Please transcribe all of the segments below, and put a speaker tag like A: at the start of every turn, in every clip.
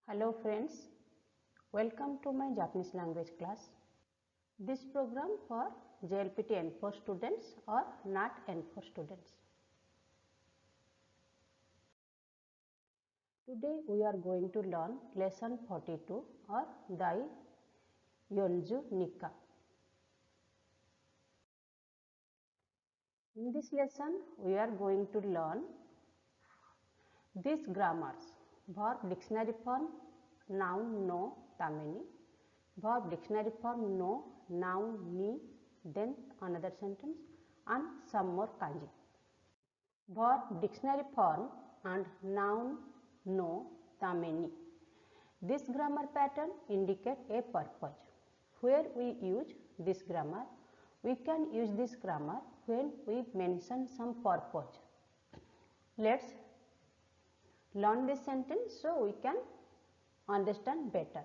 A: Hello friends, welcome to my Japanese language class. This program for JLPT N4 students or not N4 students. Today we are going to learn lesson 42 or Dai Yonju Nika. In this lesson we are going to learn these grammars: verb dictionary form, noun no, tameni, verb dictionary form no, noun ni, then another sentence and some more kanji. Verb dictionary form and noun no, tameni. This grammar pattern indicate a purpose. Where we use this grammar, we can use this grammar when we mention some purpose. Let's learn this sentence so we can understand better.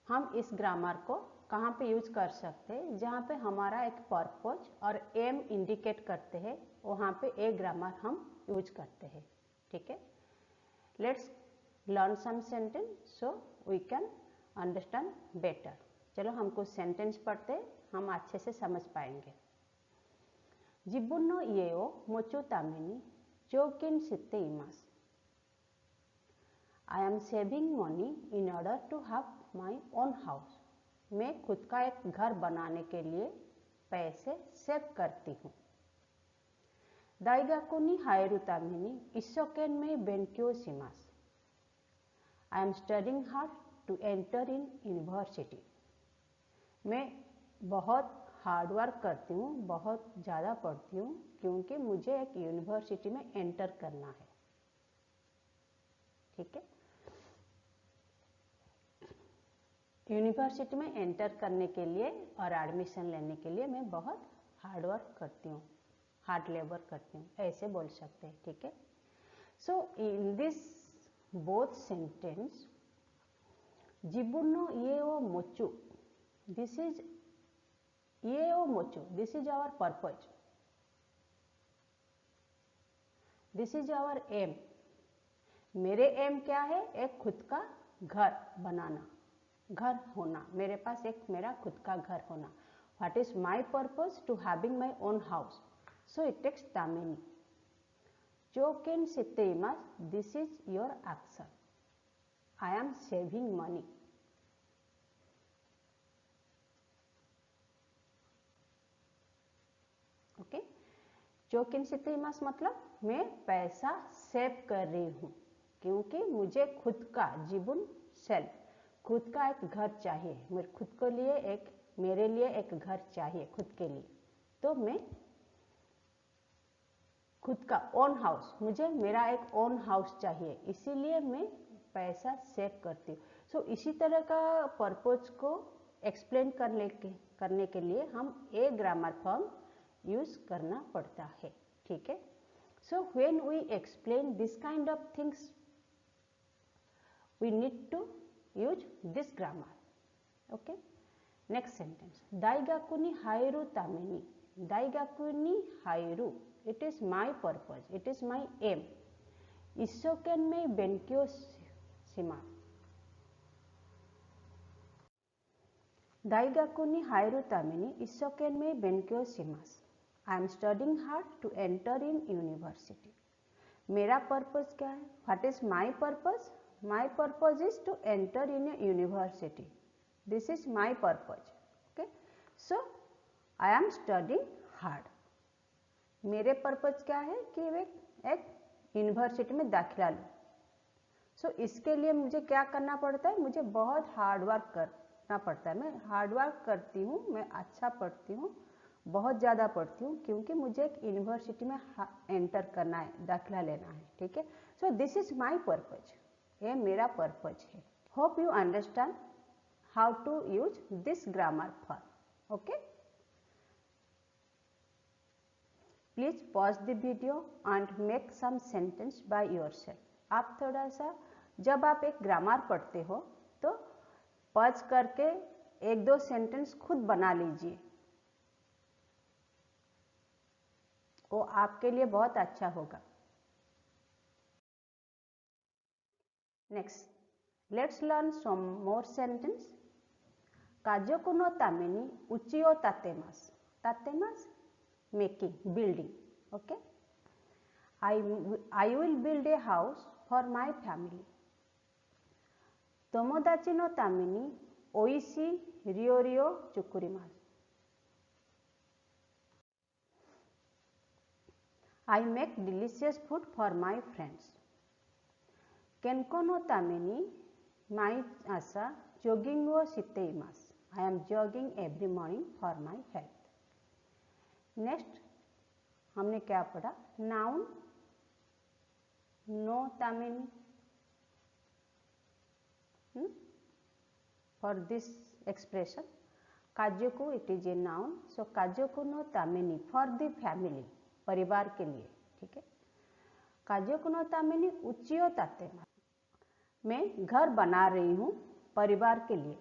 A: हम इस grammar को कहाँ पे use कर सकते हैं? जहाँ पे हमारा एक पर्पज और एम इंडिकेट करते हैं, वहाँ पे ए ग्रामर हम यूज करते हैं. ठीक है, let's learn some sentence so we can understand better. चलो हम कुछ सेंटेंस पढ़ते हैं, हम अच्छे से समझ पाएंगे. जिबुन नो ie o mochu tameni joukin shitte imasu. I am saving money in order to have my own house. मैं खुद का एक घर बनाने के लिए पैसे सेव करती हूँ. दाइगाको नि हाएरु तामे नि इस्सोकेन में बेंक्यो शिमासु. I am studying hard to enter in university. मैं बहुत हार्ड वर्क करती हूँ, बहुत ज़्यादा पढ़ती हूँ क्योंकि मुझे एक यूनिवर्सिटी में एंटर करना है. ठीक है, यूनिवर्सिटी में एंटर करने के लिए और एडमिशन लेने के लिए मैं बहुत हार्ड वर्क करती हूँ, हार्ड लेबर करती हूँ, ऐसे बोल सकते हैं. ठीक है, so in this both sentence जिबुन नो ie o mochu, this is ie o mochu, this is our purpose, this is our aim. मेरे एम क्या है? एक खुद का घर बनाना, घर होना. मेरे पास एक मेरा खुद का घर होना. What is my purpose? To having my own house. So it takes तामेनी. जोकेन शिtte imasu, this is your action. I am saving money. Okay, जोकेन शिtte imasu मतलब मैं पैसा सेव कर रही हूँ क्योंकि मुझे खुद का जीवन सेल्फ खुद का एक घर चाहिए. मेरे खुद को लिए एक मेरे लिए एक घर चाहिए खुद के लिए. तो मैं खुद का ओन हाउस, मुझे मेरा एक ओन हाउस चाहिए, इसीलिए मैं पैसा सेव करती हूँ. सो इसी तरह का पर्पज को एक्सप्लेन करने के लिए हम ए ग्रामर फॉर्म यूज करना पड़ता है. ठीक है, so when we explain this kind of things we need to use this grammar. Okay, next sentence. Daigaku ni haeru tame ni. Daigaku ni haeru, it is my purpose, it is my aim. Issoken me benkyou shimasu. Daigaku ni haeru tame ni issoken me benkyou shimasu. I am studying hard to enter in university. मेरा purpose क्या है? What is my purpose? My purpose is to enter in a university. This is my purpose. Okay, so I am studying hard. मेरे purpose क्या है कि मैं एक university में दाखिला लूँ. सो इसके लिए मुझे क्या करना पड़ता है? मुझे बहुत हार्ड वर्क करना पड़ता है. मैं हार्ड वर्क करती हूँ, मैं अच्छा पढ़ती हूँ, बहुत ज़्यादा पढ़ती हूँ क्योंकि मुझे एक यूनिवर्सिटी में एंटर करना है, दाखिला लेना है. ठीक है, so this is my purpose. ये मेरा पर्पज है. Hope you understand how to use this grammar form. Okay, please pause the video and make some sentence by yourself. आप थोड़ा सा जब आप एक ग्रामर पढ़ते हो तो पॉज करके एक दो सेंटेंस खुद बना लीजिए, वो आपके लिए बहुत अच्छा होगा. Next, Let's learn some more sentence. Kajoku no tame ni uchi o tatemasu. Tatemasu, making, building. Okay. I will build a house for my family. Tomodachi no tame ni oishii ryori o chukurimasu. I make delicious food for my friends. Kenko no tame ni毎朝ジョギングをしています。I am jogging every morning for my health. Next, हमने क्या पढ़ा? Noun, no तमे नि. For this expression, काजोकु it is a noun. So काजोकु no तमे नि for the family, परिवार के लिए. ठीक है. काजोकु no तमे नि उची ओ तातेमासु. मैं घर बना रही हूँ परिवार के लिए.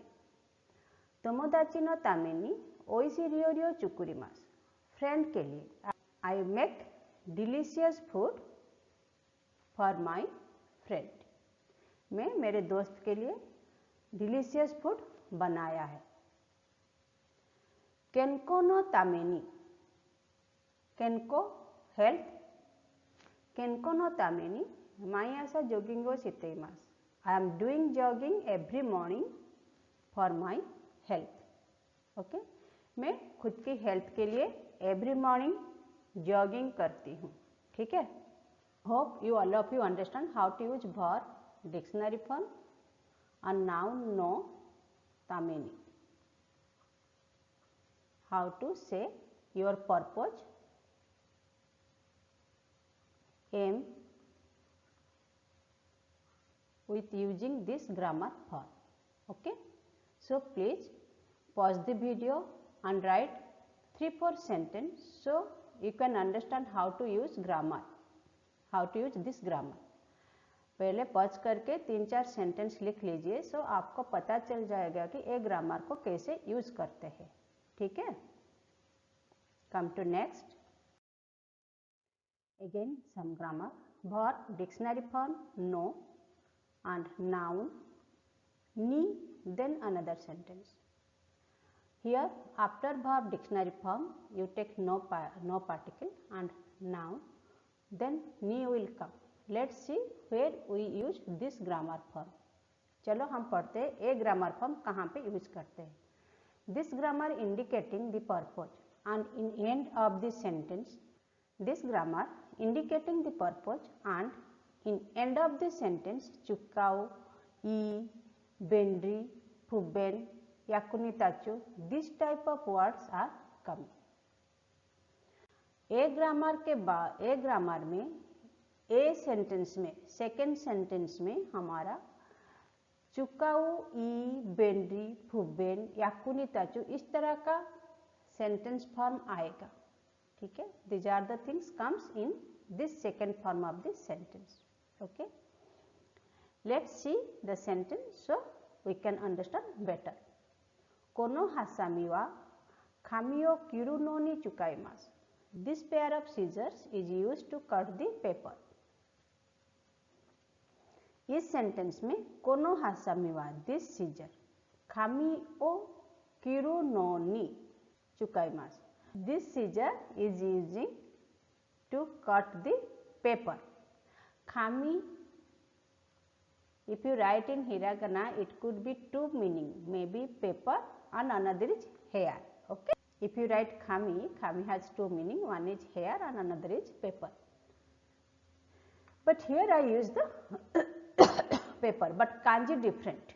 A: तोमोदाची नो तामे नि ओइशी रियोरी ओ चुकुरिमासु. फ्रेंड के लिए. I make delicious food for my friend. मैं मेरे दोस्त के लिए डिलीशियस फूड बनाया है. केनको नो तामे नि. केनको हेल्थ. केनको नो तामे नि माई आसा जॉगिंग ओ शितेइमासु. I am doing jogging every morning for my health. Okay? मैं खुद की हेल्थ के लिए every morning jogging करती हूँ. ठीक है? Hope you all of you understand how to use verb, dictionary form, and noun no तमे नि. How to say your purpose, aim, with using this grammar form. Okay, so please pause the video and write 3-4 sentences so you can understand how to use grammar, how to use this grammar. पहले pause करके 3-4 sentence लिख लीजिए सो आपको पता चल जाएगा कि ये ग्रामर को कैसे यूज करते हैं. ठीक है. Come to next. Again some grammar. Verb dictionary form नो and noun ni, then another sentence. Here after verb dictionary form you take no particle and noun, then ni will come. Let's see where we use this grammar form. चलो हम पढ़ते हैं ये grammar form कहाँ पे use करते हैं. This grammar indicating the purpose and in end of the sentence. This grammar indicating the purpose and in end of the sentence chukau, e, bendri, puben, yakunitachu, this type of words are coming. A grammar के बाद ए grammar में a sentence में second sentence में हमारा चुकाऊ, ई, बेंड्री, फुबेन, याकुनिताचू इस तरह का sentence form आएगा. ठीक है. These are the things comes in this second form of this sentence. Okay, let's see the sentence so we can understand better. Kono hasami wa kami o kiru no ni chukaimasu. This pair of scissors is used to cut the paper. इस sentence में कोनो हासामी वा this scissor खामी ओ किरू नो नी चुकाइमासु. This scissor is using to cut the paper. Khami, if you write in hiragana, it could be two meaning, maybe paper and another is hair. Okay, if you write khami, khami has two meaning, one is hair and another is paper. But here I use the paper, but kanji different.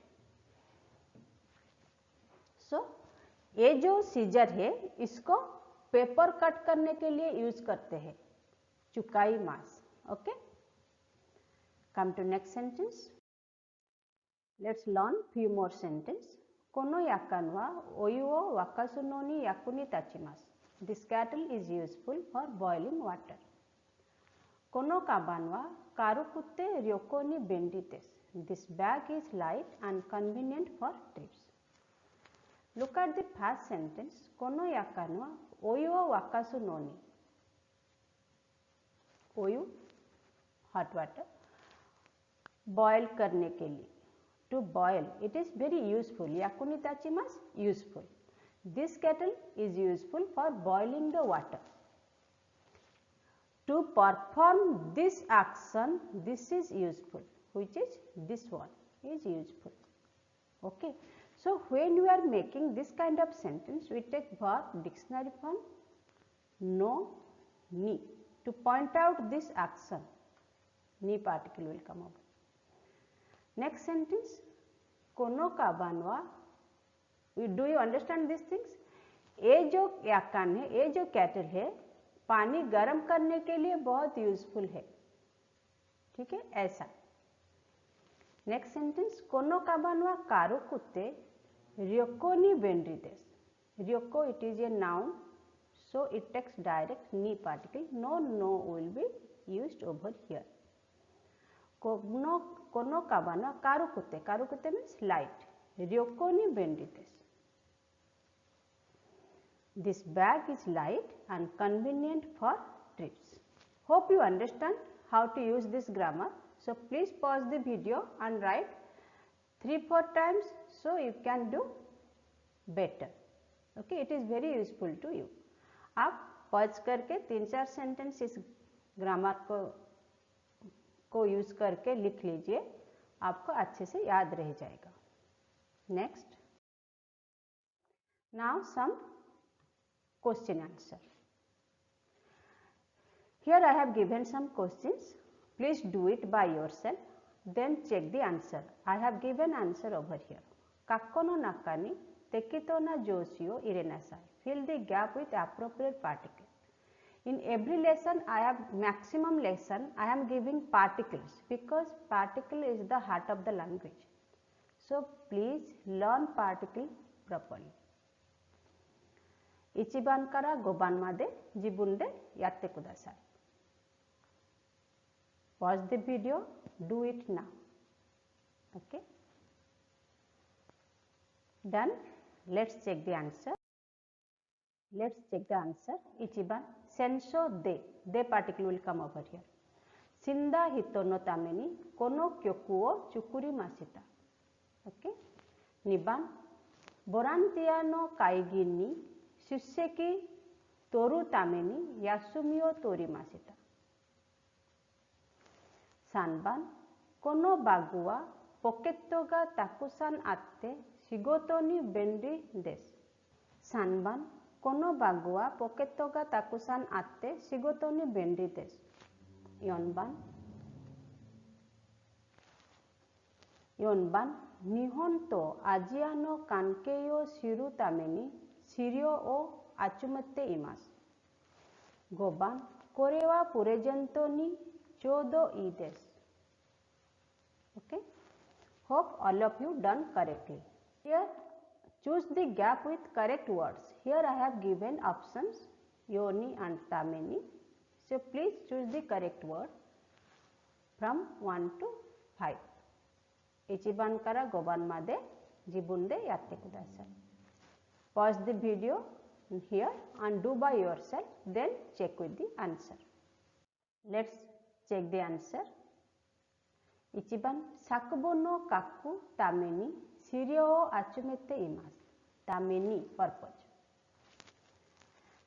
A: So ये जो scissor है इसको paper cut करने के लिए use करते हैं. चुकाई मास. Okay. Come to next sentence. Let's learn few more sentence. Kono yakan wa oyu o wakasu no ni yakuni tachimasu. This kettle is useful for boiling water. Kono kaban wa karukutte ryoko ni bendi desu. This bag is light and convenient for trips. Look at the first sentence. Kono yakan wa oyu o wakasu no ni. Oyu, hot water. Boil करने के लिए. to boil. It is very useful. Yakuni tachimasu, useful. This kettle is useful for boiling the water. To perform this action, this is useful, which is this one is useful. Okay. So, when we are making this kind of sentence, we take verb dictionary form no, ni. To point out this action, ni particle will come up. Next sentence, kono ka banwa. Do you understand these things? ये जो याकन है, ये जो cattle है, पानी गर्म करने के लिए बहुत यूजफुल है. ठीक है, ऐसा. नेक्स्ट सेंटेंस, कोनो का बनवा कारो कुत्ते ryoko ni benri desu. Ryoko, it is a noun, so it takes direct ni particle. No will be used over here. Kono ka banwa karu kutte means light. Ryoko ni benri desu. This bag is light and convenient for trips. Hope you understand how to use this grammar. So please pause the video and write 3-4 times so you can do better. Okay, it is very useful to you. आप pause करके 3-4 sentence इस grammar को use करके लिख लीजिए, आपको अच्छे से याद रह जाएगा. Next, now some question answer. Here I have given some questions. Please do it by yourself. Then check the answer. I have given answer over here. Kakko no naka ni tekito na joshi o irenasai. Fill the gap with appropriate particle. In every lesson, maximum lesson, I am giving particles because particle is the heart of the language. So please learn particle properly. Ichiban kara goban made jibun de yatte kudasai. Pause the video, do it now. Okay. Done. Let's check the answer. Let's check the answer. Ichiban senso de particle will come over here. Sinda hito no tameni kono kyoku o chukuri masita. Okay. Niban borantia no kaigi ni Shusseki toru tameni yasumi o torimasita. Sanban kono bagu wa poketto ga takusan atte shigoto ni benri desu. Sanban kono bagu wa poketto ga takusan atte shigoto ni benri desu. 4番日本とアジアの関係を知るために資料を集めています。5番、これはプレゼントにちょうどいいです。Okay? Hope all of you done correctly. Here, choose the gap with correct words. Here I have given options, yoni and tameni. So please choose the correct word from 1 to 5. Ichiban kara goban made jibun de yatte kudasai. Pause the video here and do by yourself, then check with the answer. Let's check the answer. Ichiban sakubo no kaku tameni shirio o achumete imasu. Tameni, purpose.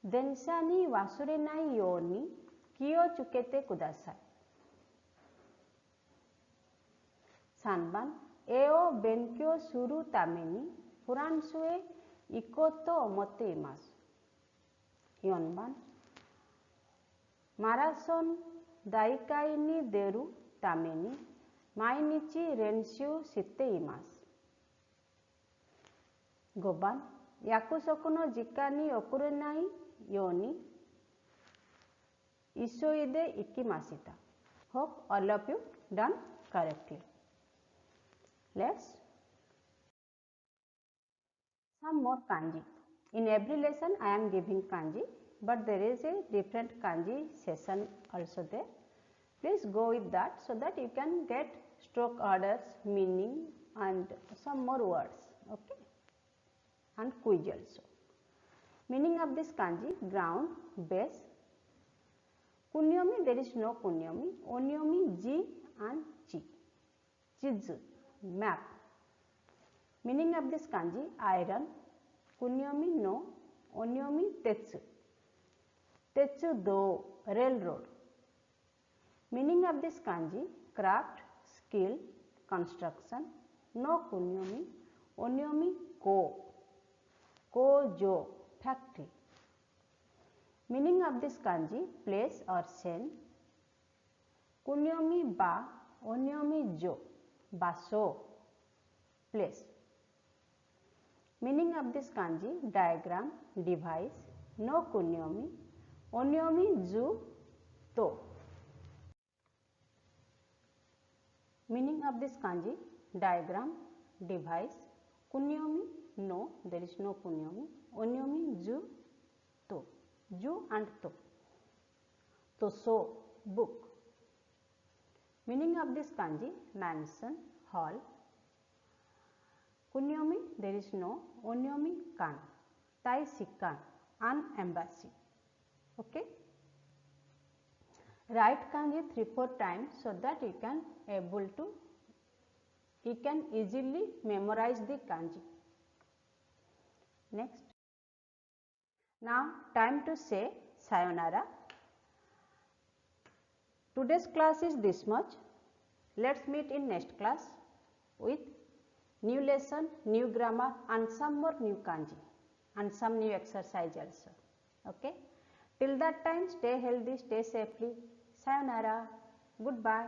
A: Densha ni wasurenai you ni ki o chukete kudasai. 3番、絵を勉強するためにフランスへ行こうと思っています。4番、マラソン大会に出るために毎日練習しています。5番、約束の時間に遅れないように急いで行きました。Hope all of you done correctly. Let's some more kanji. In every lesson I am giving kanji, but there is a different kanji session also there. Please go with that so that you can get stroke orders, meaning and some more words. Okay, and quiz also. Meaning of this kanji: ground, base. Kunyomi, there is no kunyomi. Onyomi, ji and chi. Chizu, map. Meaning of this kanji: iron, kunyomi no, onyomi tetsu. Tetsu do, railroad. Meaning of this kanji: craft, skill, construction. No kunyomi, onyomi ko, kojo, factory. Meaning of this kanji: place or scene. Kunyomi ba, onyomi jo, baso, place. Meaning of this kanji: diagram, device. No kunyomi, onyomi ju to. Meaning of this kanji: diagram, device. Kunyomi no, there is no kunyomi. Onyomi ju to, ju and to. Toso, book. Meaning of this kanji: mansion, hall. Kunyomi, there is no. Onyomi kan, taishikan, an embassy. Okay. Write kanji 3-4 times so that you can easily memorize the kanji. Next. Now time to say sayonara. Today's class is this much. Let's meet in next class with new lesson, new grammar and some more new kanji and some new exercise also. Okay. Till that time, stay healthy, stay safely. Sayonara. Goodbye.